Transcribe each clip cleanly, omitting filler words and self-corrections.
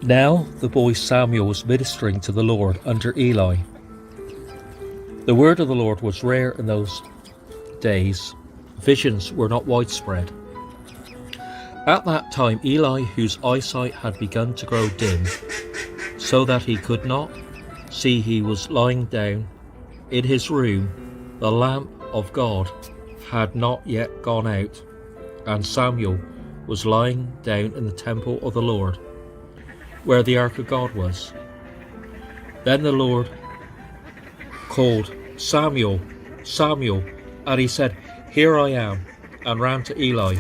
Now the boy Samuel was ministering to the Lord under Eli. The word of the Lord was rare in those days. Visions were not widespread. At that time Eli, whose eyesight had begun to grow dim, so that he could not see, he was lying down in his room. The lamp of God had not yet gone out, and Samuel was lying down in the temple of the Lord, where the ark of God was. Then the Lord called, "Samuel, Samuel," and he said, "Here I am," and ran to Eli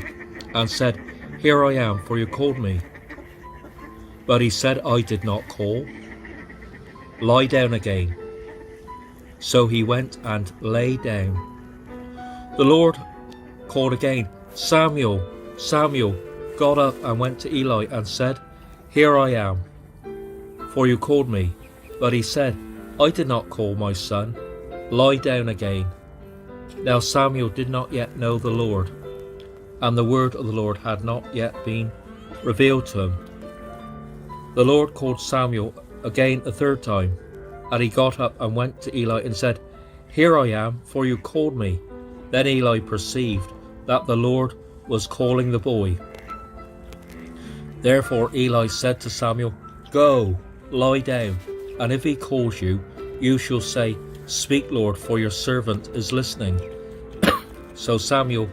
and said, "Here I am, for you called me." But he said, "I did not call. Lie down again." So he went and lay down. The Lord called again, "Samuel, Samuel," got up and went to Eli and said, "Here I am, for you called me." But he said, "I did not call, my son. Lie down again." Now Samuel did not yet know the Lord, and the word of the Lord had not yet been revealed to him. The Lord called Samuel again a third time, and he got up and went to Eli and said, "Here I am, for you called me." Then Eli perceived that the Lord was calling the boy. Therefore Eli said to Samuel, "Go, lie down, and if he calls you, you shall say, 'Speak, Lord, for your servant is listening.'" So Samuel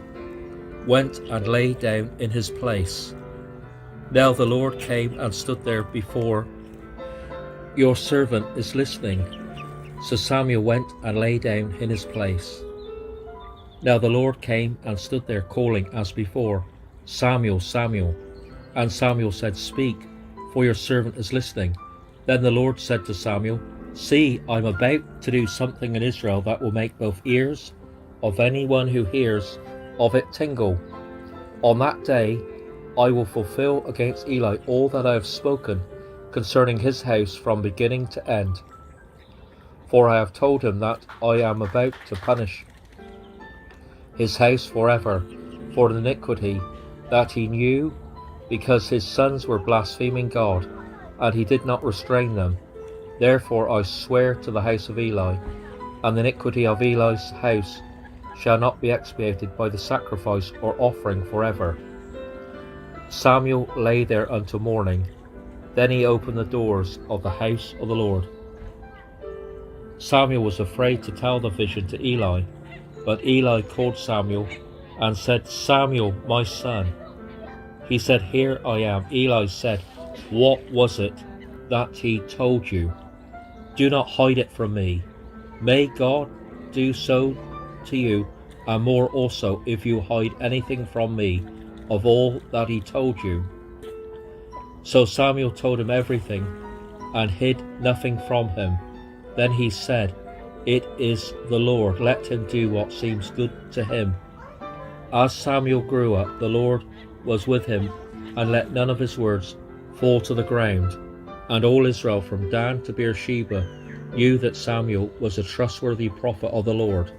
went and lay down in his place. Now the Lord came and stood there before, "Your servant is listening." So Samuel went and lay down in his place. Now the Lord came and stood there, calling as before, "Samuel, Samuel." And Samuel said, "Speak, for your servant is listening." Then the Lord said to Samuel, "See, I'm about to do something in Israel that will make both ears of anyone who hears of it tingle. On that day I will fulfill against Eli all that I have spoken concerning his house from beginning to end. For I have told him that I am about to punish his house forever for the iniquity that he knew, because his sons were blaspheming God, and he did not restrain them. Therefore I swear to the house of Eli, and the iniquity of Eli's house shall not be expiated by the sacrifice or offering forever." Samuel lay there until morning. Then he opened the doors of the house of the Lord. Samuel was afraid to tell the vision to Eli, but Eli called Samuel and said, "Samuel, my son." He said, "Here I am." Eli said, "What was it that he told you? Do not hide it from me. May God do so to you, and more also, if you hide anything from me of all that he told you." So Samuel told him everything and hid nothing from him. Then he said, "It is the Lord. Let him do what seems good to him." As Samuel grew up, the Lord was with him and let none of his words fall to the ground. And all Israel from Dan to Beersheba knew that Samuel was a trustworthy prophet of the Lord.